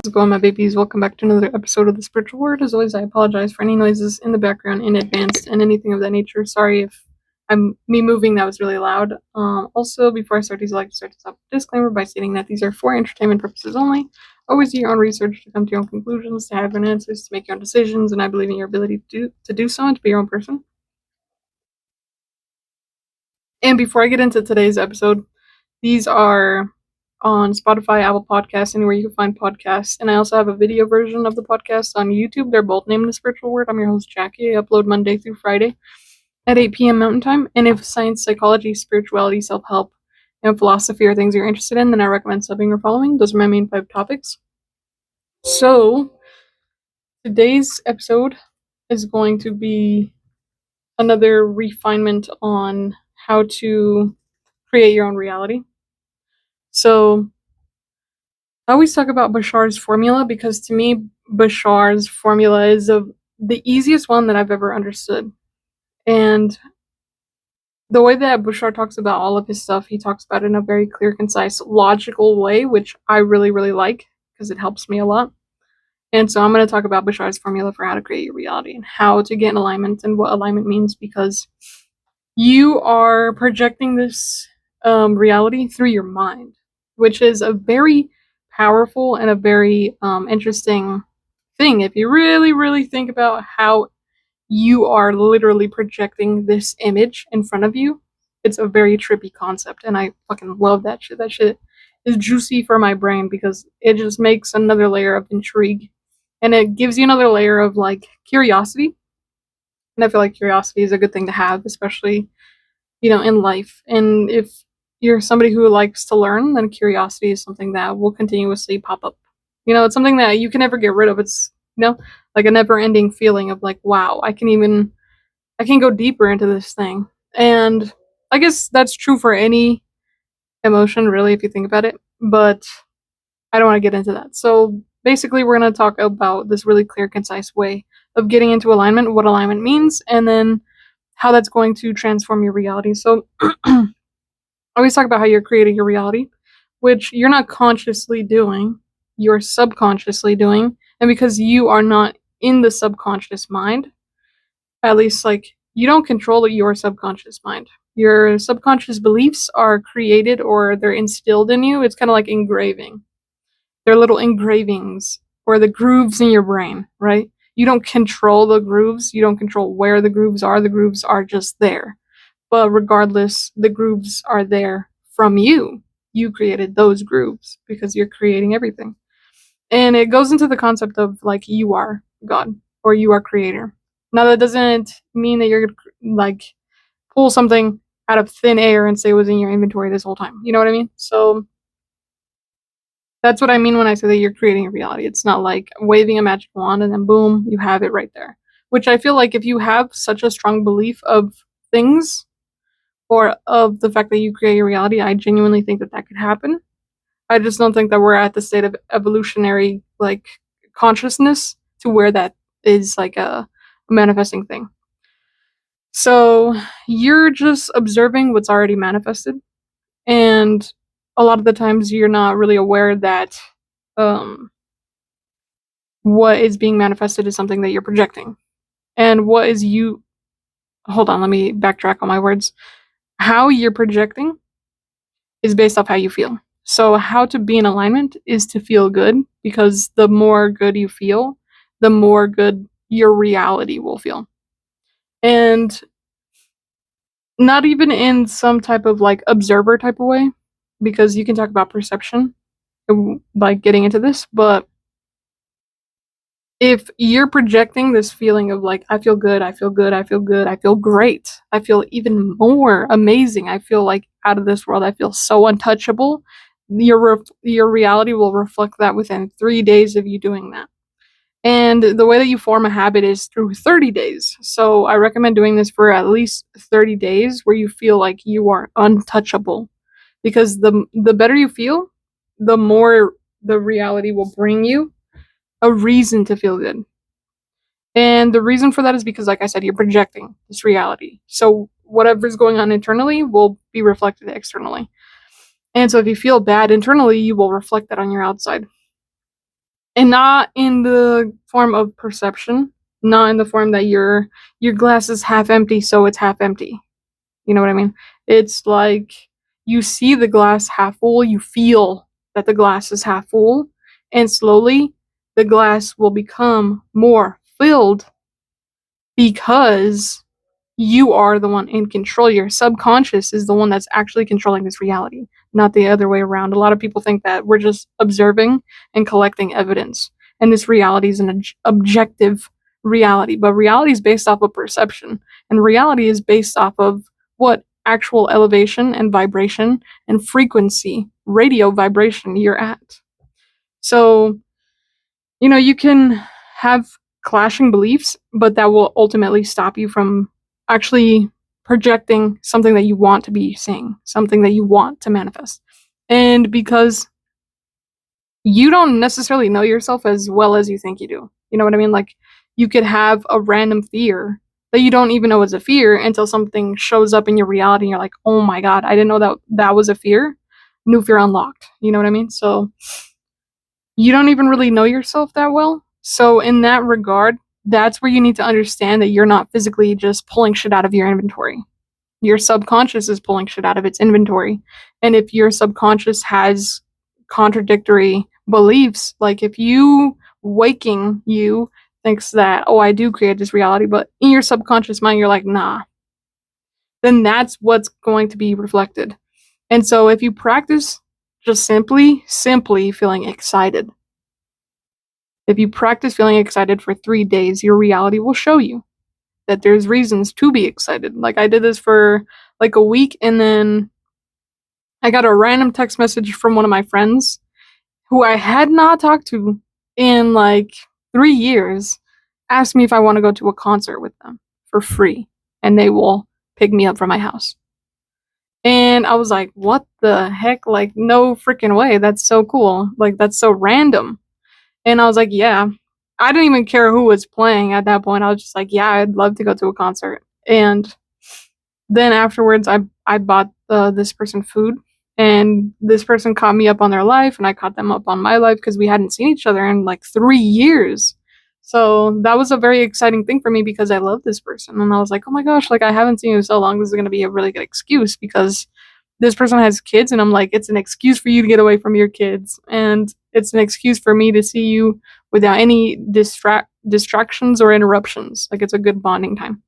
it going, my babies? Welcome back to another episode of The Spiritual Word. As always, I apologize for any noises in the background in advance and anything of that nature. Sorry if me moving that was really loud. Also, before I start these, I'd like to start this off with a disclaimer by stating that these are for entertainment purposes only. Always do your own research to come to your own conclusions, to have your own answers, to make your own decisions, and I believe in your ability to do so and to be your own person. And before I get into today's episode, these are on Spotify, Apple Podcasts, anywhere you can find podcasts. And I also have a video version of the podcast on YouTube. They're both named The Spiritual Word. I'm your host, Jackie. I upload Monday through Friday at 8 p.m. Mountain Time. And if science, psychology, spirituality, self-help, and philosophy are things you're interested in, then I recommend subbing or following. Those are my main 5 topics. So, today's episode is going to be another refinement on how to create your own reality. So, I always talk about Bashar's formula because to me, Bashar's formula is the easiest one that I've ever understood. And the way that Bashar talks about all of his stuff, he talks about it in a very clear, concise, logical way, which I really, really like because it helps me a lot. And so I'm going to talk about Bashar's formula for how to create your reality and how to get in alignment and what alignment means, because you are projecting this reality through your mind, which is a very powerful and a very interesting thing. If you really, really think about how you are literally projecting this image in front of you, it's a very trippy concept, and I fucking love that shit. That shit is juicy for my brain because it just makes another layer of intrigue, and it gives you another layer of like curiosity. And I feel like curiosity is a good thing to have, especially, in life. And if you're somebody who likes to learn, then curiosity is something that will continuously pop up. It's something that you can never get rid of. It's, like a never-ending feeling of like, wow, I can go deeper into this thing. And I guess that's true for any emotion, really, if you think about it. But I don't want to get into that. So basically, we're going to talk about this really clear, concise way of getting into alignment, what alignment means, and then how that's going to transform your reality. So I always talk about how you're creating your reality, which you're not consciously doing, you're subconsciously doing. And because you are not in the subconscious mind, at least you don't control your subconscious mind. Your subconscious beliefs are created or they're instilled in you. It's kind of like engraving. They're little engravings or the grooves in your brain, right? You don't control the grooves. You don't control where the grooves are. The grooves are just there. But regardless, the grooves are there from you. You created those grooves because you're creating everything. And it goes into the concept of you are God or you are creator. Now that doesn't mean that you're gonna pull something out of thin air and say it was in your inventory this whole time. You know what I mean? So that's what I mean when I say that you're creating a reality. It's not like waving a magic wand and then boom, you have it right there. Which I feel like if you have such a strong belief of things or of the fact that you create your reality, I genuinely think that could happen. I just don't think that we're at the state of evolutionary consciousness to where that is a manifesting thing. So you're just observing what's already manifested, and a lot of the times you're not really aware that what is being manifested is something that you're projecting. And what is you... Hold on, let me backtrack on my words. How you're projecting is based off how you feel. So how to be in alignment is to feel good, because the more good you feel, the more good your reality will feel. And not even in some type of observer type of way, because you can talk about perception, getting into this, but if you're projecting this feeling of I feel good, I feel good, I feel good, I feel great, I feel even more amazing, I feel out of this world, I feel so untouchable, your reality will reflect that within 3 days of you doing that. And the way that you form a habit is through 30 days. So I recommend doing this for at least 30 days where you feel like you are untouchable. Because the better you feel, the more the reality will bring you a reason to feel good. And the reason for that is because, like I said, you're projecting this reality. So whatever's going on internally will be reflected externally. And so if you feel bad internally, you will reflect that on your outside. And not in the form of perception, not in the form that your glass is half empty, so it's half empty. You know what I mean? It's like you see the glass half full, you feel that the glass is half full, and slowly the glass will become more filled because you are the one in control. Your subconscious is the one that's actually controlling this reality, not the other way around. A lot of people think that we're just observing and collecting evidence, and this reality is an objective reality. But reality is based off of perception, and reality is based off of what actual elevation and vibration and frequency, radio vibration you're at. So, you can have clashing beliefs, but that will ultimately stop you from actually projecting something that you want to be seeing, something that you want to manifest. And because you don't necessarily know yourself as well as you think you do. You know what I mean? Like, you could have a random fear that you don't even know is a fear until something shows up in your reality and you're like, oh my God, I didn't know that was a fear. New fear unlocked. You know what I mean? So you don't even really know yourself that well. So in that regard, that's where you need to understand that you're not physically just pulling shit out of your inventory. Your subconscious is pulling shit out of its inventory. And if your subconscious has contradictory beliefs, like if you thinks that, oh, I do create this reality, but in your subconscious mind, you're like, nah, then that's what's going to be reflected. And so if you practice just simply feeling excited, if you practice feeling excited for 3 days, your reality will show you that there's reasons to be excited. Like, I did this for like a week, and then I got a random text message from one of my friends who I had not talked to in like 3 years, asked me if I want to go to a concert with them for free, and they will pick me up from my house. And I was like, what the heck? Like, no freaking way. That's so cool. Like, that's so random. And I was like, yeah. I didn't even care who was playing at that point. I was just like, yeah, I'd love to go to a concert. And then afterwards, I bought this person food, and this person caught me up on their life, and I caught them up on my life because we hadn't seen each other in like 3 years. So that was a very exciting thing for me because I love this person, and I was like, oh my gosh, like I haven't seen you in so long. This is gonna be a really good excuse because this person has kids, and I'm like, it's an excuse for you to get away from your kids, and it's an excuse for me to see you without any distractions or interruptions. Like, it's a good bonding time.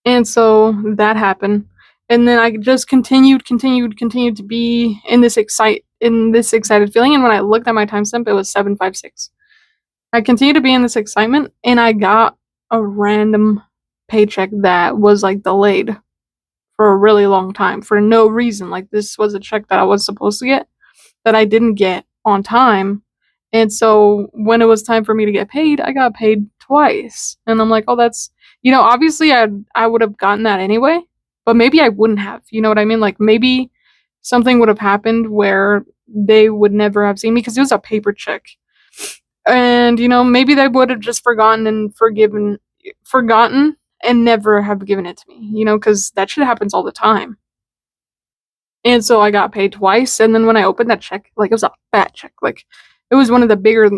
And so that happened. And then I just continued to be in this excited feeling. And when I looked at my timestamp, it was 7:56. I continued to be in this excitement, and I got a random paycheck that was like delayed for a really long time for no reason. Like, this was a check that I was supposed to get that I didn't get on time. And so when it was time for me to get paid, I got paid twice. And I'm like, oh, that's, obviously I would have gotten that anyway, but maybe I wouldn't have. You know what I mean? Like, maybe something would have happened where they would never have seen me because it was a paper check. And, maybe they would have just forgotten and never have given it to me, because that shit happens all the time. And so I got paid twice, and then when I opened that check, like, it was a fat check. Like, it was one of the bigger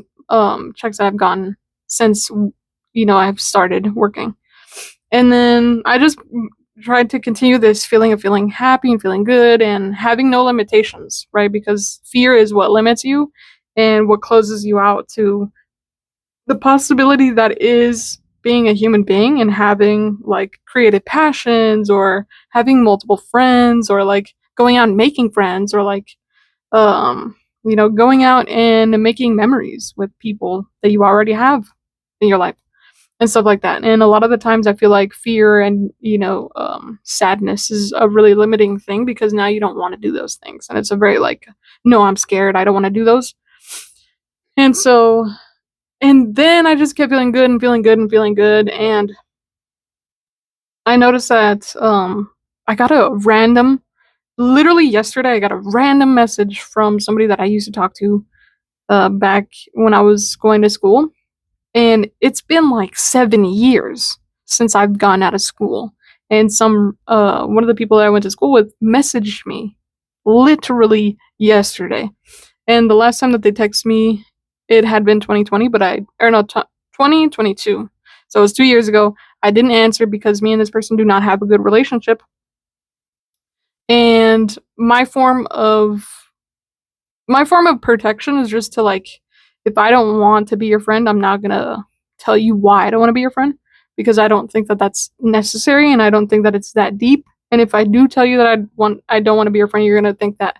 checks I've gotten since, I've started working. And then I just tried to continue this feeling of feeling happy and feeling good and having no limitations, right? Because fear is what limits you and what closes you out to the possibility that is being a human being and having like creative passions or having multiple friends or like going out and making friends or like going out and making memories with people that you already have in your life and stuff like that. And a lot of the times I feel like fear and sadness is a really limiting thing because now you don't want to do those things, and it's a very like, no, I'm scared, I don't want to do those. And so, and then I just kept feeling good and feeling good and feeling good, and I noticed that I got literally yesterday, I got a random message from somebody that I used to talk to back when I was going to school. And it's been like 7 years since I've gone out of school. And one of the people that I went to school with messaged me literally yesterday. And the last time that they texted me, it had been 2020, 2022. So it was 2 years ago. I didn't answer because me and this person do not have a good relationship. And my form of protection is just to, like, if I don't want to be your friend, I'm not gonna tell you why I don't want to be your friend, because I don't think that that's necessary, and I don't think that it's that deep. And if I do tell you that I don't want to be your friend, you're gonna think that,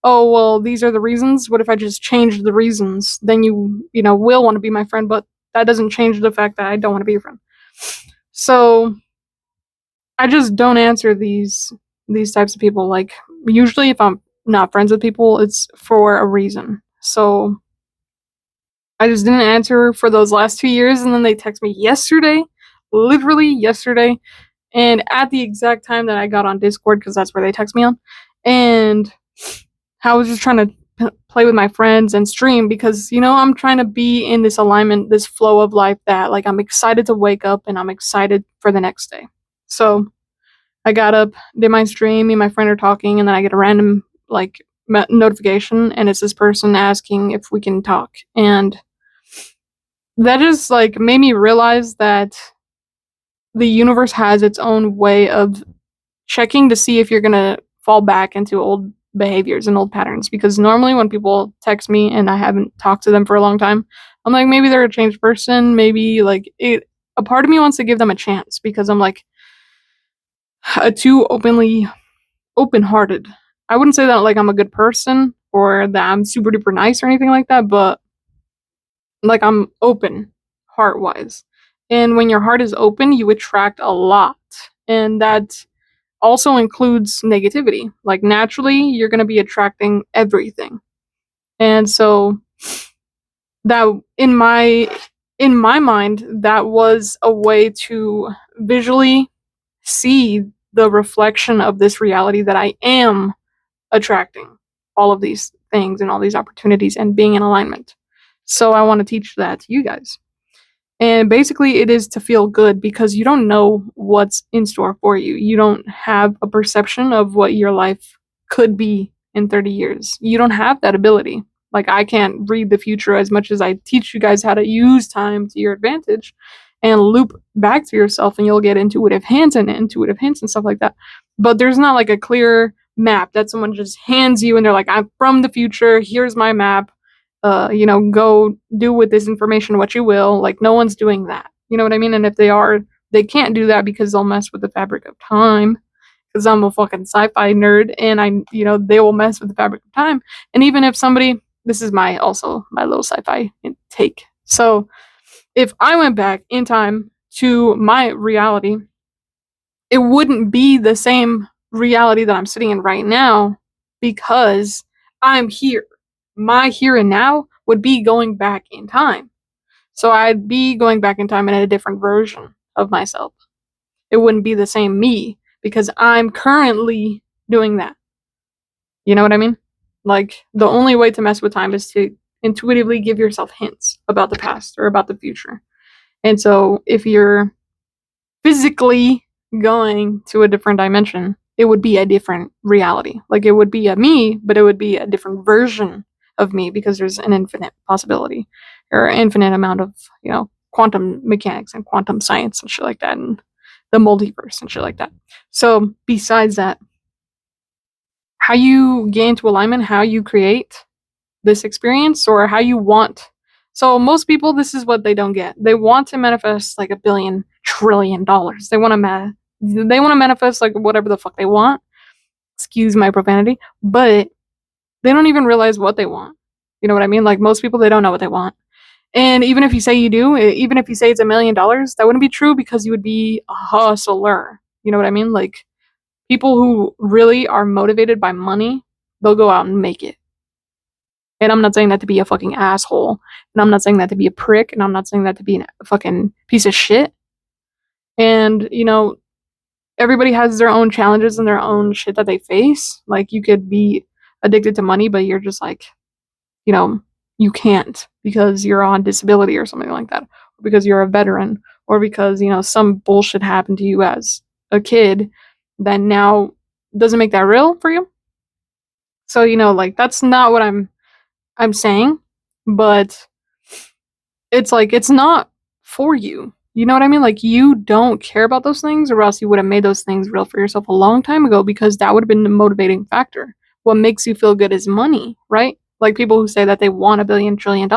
oh well, these are the reasons. What if I just change the reasons? Then you know will want to be my friend, but that doesn't change the fact that I don't want to be your friend. So I just don't answer these types of people. Like, usually if I'm not friends with people, it's for a reason. So I just didn't answer for those last 2 years, and then they text me yesterday, literally yesterday, and at the exact time that I got on Discord, because that's where they text me on, and I was just trying to play with my friends and stream because, I'm trying to be in this alignment, this flow of life that, like, I'm excited to wake up and I'm excited for the next day. So I got up, did my stream, me and my friend are talking, and then I get a random, like, notification, and it's this person asking if we can talk. And that just, like, made me realize that the universe has its own way of checking to see if you're gonna fall back into old behaviors and old patterns. Because normally when people text me and I haven't talked to them for a long time, I'm like, maybe they're a changed person, maybe, like, a part of me wants to give them a chance, because I'm like, too open-hearted. I wouldn't say that, like, I'm a good person or that I'm super duper nice or anything like that, but, like, I'm open heart-wise. And when your heart is open, you attract a lot. And that also includes negativity. Like, naturally, you're going to be attracting everything. And so that in my mind, that was a way to visually see the reflection of this reality that I am attracting all of these things and all these opportunities and being in alignment. So I want to teach that to you guys. And basically, it is to feel good, because you don't know what's in store for you. You don't have a perception of what your life could be in 30 years. You don't have that ability. Like, I can't read the future as much as I teach you guys how to use time to your advantage and loop back to yourself, and you'll get intuitive hints and stuff like that. But there's not, like, a clear map that someone just hands you and they're like, I'm from the future, here's my map. Go do with this information what you will. Like, no one's doing that. You know what I mean? And if they are, they can't do that because they'll mess with the fabric of time. Because I'm a fucking sci-fi nerd, and they will mess with the fabric of time. And even if somebody, this is my little sci-fi take. So, if I went back in time to my reality, it wouldn't be the same reality that I'm sitting in right now, because I'm here. My here and now would be going back in time. So I'd be going back in time in a different version of myself. It wouldn't be the same me, because I'm currently doing that. You know what I mean? Like, the only way to mess with time is to intuitively give yourself hints about the past or about the future. And so if you're physically going to a different dimension, it would be a different reality. Like, it would be a me, but it would be a different version of me, because there's an infinite possibility, or an infinite amount of, quantum mechanics and quantum science and shit like that, and the multiverse and shit like that. So besides that, how you get into alignment, how you create this experience, or how you want. So most people, this is what they don't get. They want to manifest like $1 billion trillion. They want to manifest like whatever the fuck they want. Excuse my profanity, but they don't even realize what they want. You know what I mean? Like, most people, they don't know what they want. And even if you say you do, even if you say it's $1 million, that wouldn't be true, because you would be a hustler. You know what I mean? Like, people who really are motivated by money, they'll go out and make it. And I'm not saying that to be a fucking asshole. And I'm not saying that to be a prick. And I'm not saying that to be a fucking piece of shit. And, everybody has their own challenges and their own shit that they face. Like, you could be addicted to money, but you're just like, you can't because you're on disability or something like that. Or because you're a veteran. Or because, some bullshit happened to you as a kid that now doesn't make that real for you. So, like, that's not what I'm saying. But it's like, it's not for you. You know what I mean? Like, you don't care about those things, or else you would have made those things real for yourself a long time ago, because that would have been the motivating factor. What makes you feel good is money, right? Like, people who say that they want $1 billion trillion,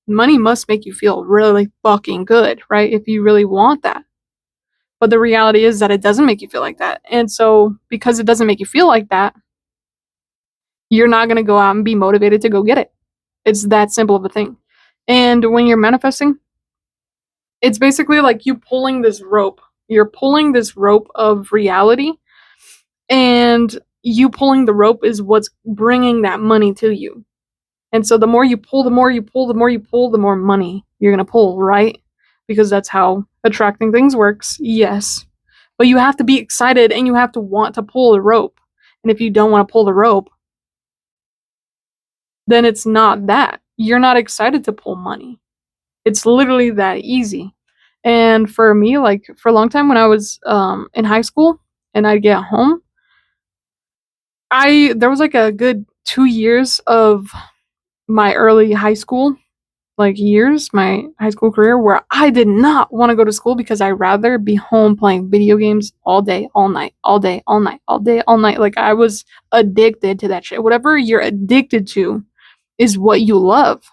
money must make you feel really fucking good, right? If you really want that. But the reality is that it doesn't make you feel like that. And so, because it doesn't make you feel like that, you're not going to go out and be motivated to go get it. It's that simple of a thing. And when you're manifesting, it's basically like you pulling this rope. You're pulling this rope of reality, and you pulling the rope is what's bringing that money to you. And so the more you pull, the more you pull, the more you pull, the more money you're going to pull, right? Because that's how attracting things works, yes. But you have to be excited, and you have to want to pull the rope. And if you don't want to pull the rope, then it's not that. You're not excited to pull money. It's literally that easy. And for me, like, for a long time when I was in high school and I'd get home, there was like a good 2 years of my early high school, like, years, my high school career, where I did not want to go to school because I'd rather be home playing video games all day, all night, all day, all night, all day, all night. Like, I was addicted to that shit. Whatever you're addicted to is what you love.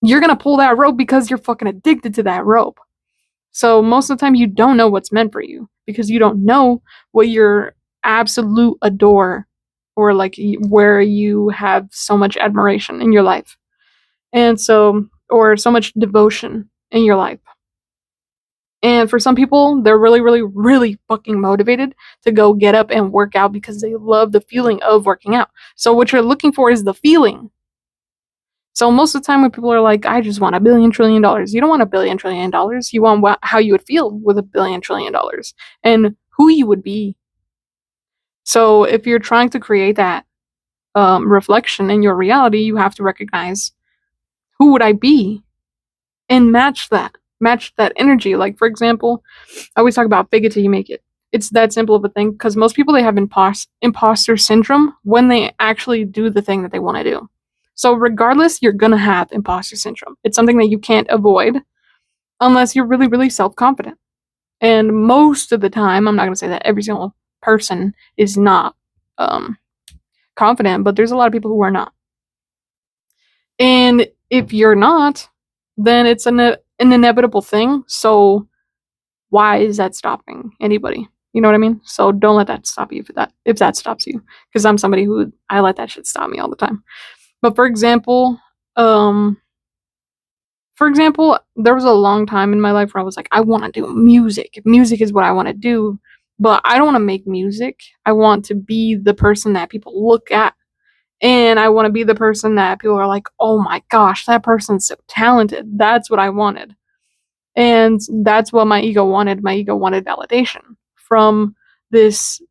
You're gonna pull that rope because you're fucking addicted to that rope. So most of the time you don't know what's meant for you, because you don't know what your absolute adore, or like where you have so much admiration in your life. And so, or so much devotion in your life. And for some people, they're really, really, really fucking motivated to go get up and work out because they love the feeling of working out. So what you're looking for is the feeling. So most of the time when people are like, I just want $1 billion trillion, you don't want $1 billion trillion. You want how you would feel with $1 billion trillion and who you would be. So if you're trying to create that reflection in your reality, you have to recognize, who would I be? And match that energy. Like, for example, I always talk about fake it till you make it. It's that simple of a thing, because most people, they have imposter syndrome when they actually do the thing that they want to do. So regardless, you're gonna have imposter syndrome. It's something that you can't avoid unless you're really, really self-confident. And most of the time, I'm not gonna say that every single person is not confident, but there's a lot of people who are not. And if you're not, then it's an inevitable thing. So why is that stopping anybody? You know what I mean? So don't let that stop you if that stops you. Because I'm somebody who, I let that shit stop me all the time. But for example, there was a long time in my life where I was like, I want to do music. Music is what I want to do, but I don't want to make music. I want to be the person that people look at, and I want to be the person that people are like, oh my gosh, that person's so talented. That's what I wanted. And that's what my ego wanted. My ego wanted validation from this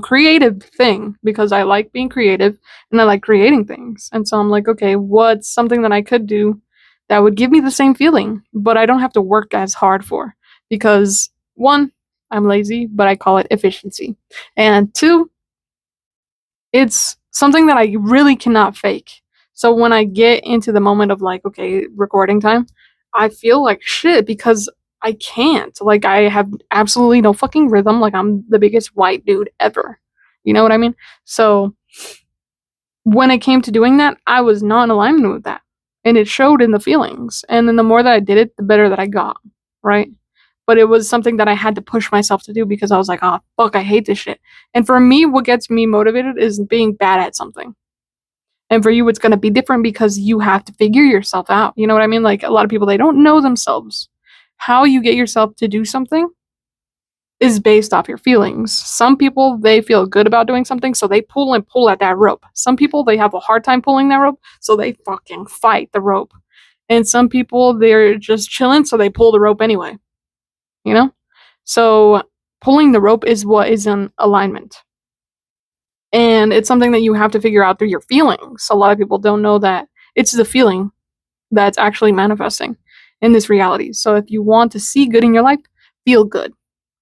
creative thing, because I like being creative and I like creating things. And so I'm like, okay, what's something that I could do that would give me the same feeling, but I don't have to work as hard for? Because one, I'm lazy, but I call it efficiency. And two, it's something that I really cannot fake. So when I get into the moment of like, okay, recording time, I feel like shit because I can't. Like, I have absolutely no fucking rhythm. Like, I'm the biggest white dude ever. You know what I mean? So when it came to doing that, I was not in alignment with that. And it showed in the feelings. And then the more that I did it, the better that I got. Right? But it was something that I had to push myself to do, because I was like, oh, fuck, I hate this shit. And for me, what gets me motivated is being bad at something. And for you, it's going to be different because you have to figure yourself out. You know what I mean? Like, a lot of people, they don't know themselves. How you get yourself to do something is based off your feelings. Some people, they feel good about doing something, so they pull and pull at that rope. Some people, they have a hard time pulling that rope, so they fucking fight the rope. And some people, they're just chilling, so they pull the rope anyway. You know? So pulling the rope is what is in alignment. And it's something that you have to figure out through your feelings. A lot of people don't know that it's the feeling that's actually manifesting in this reality. So if you want to see good in your life, feel good.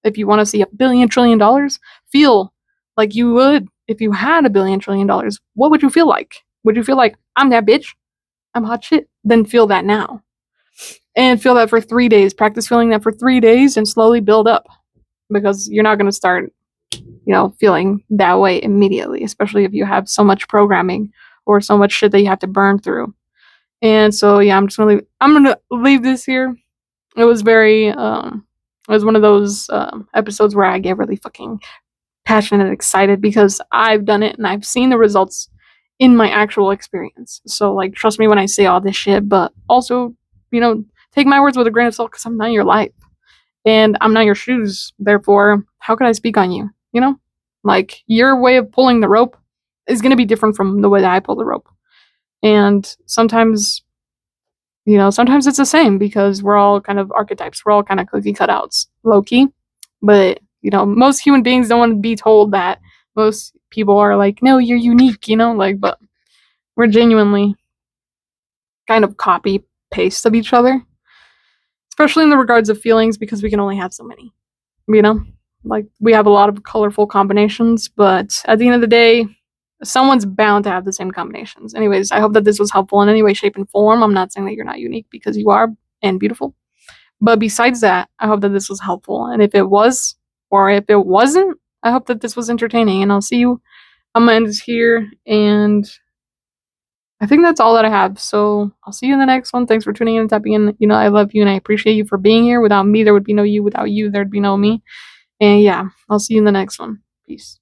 If you want to see $1 billion trillion, feel like you would if you had $1 billion trillion. What would you feel like? Would you feel like, I'm that bitch. I'm hot shit. Then feel that now. And feel that for 3 days. Practice feeling that for 3 days and slowly build up. Because you're not going to start, feeling that way immediately, especially if you have so much programming or so much shit that you have to burn through. And so, yeah, I'm gonna leave this here. It was it was one of those episodes where I get really fucking passionate and excited because I've done it and I've seen the results in my actual experience. So, like, trust me when I say all this shit, but also, take my words with a grain of salt because I'm not in your life and I'm not your shoes. Therefore, how could I speak on you? Like, your way of pulling the rope is going to be different from the way that I pull the rope. And sometimes it's the same because we're all kind of archetypes. We're all kind of cookie cutouts, low key. But, most human beings don't want to be told that. Most people are like, no, you're unique, but we're genuinely kind of copy paste of each other, especially in the regards of feelings because we can only have so many, like we have a lot of colorful combinations, but at the end of the day, someone's bound to have the same combinations. Anyways, I hope that this was helpful in any way, shape, and form. I'm not saying that you're not unique because you are and beautiful. But besides that, I hope that this was helpful. And if it was, or if it wasn't, I hope that this was entertaining. And I'll see you. I'm going to end this here. And I think that's all that I have. So I'll see you in the next one. Thanks for tuning in and tapping in. I love you and I appreciate you for being here. Without me, there would be no you. Without you, there'd be no me. And yeah, I'll see you in the next one. Peace.